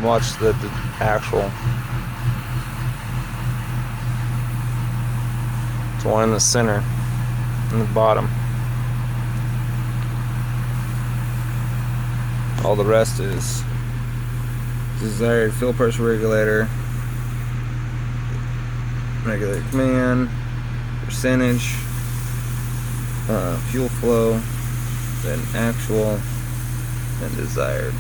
watch the actual. It's one in the center, in the bottom. All the rest is desired fuel pressure regulator, regulator command, percentage, fuel flow, then actual, and desired.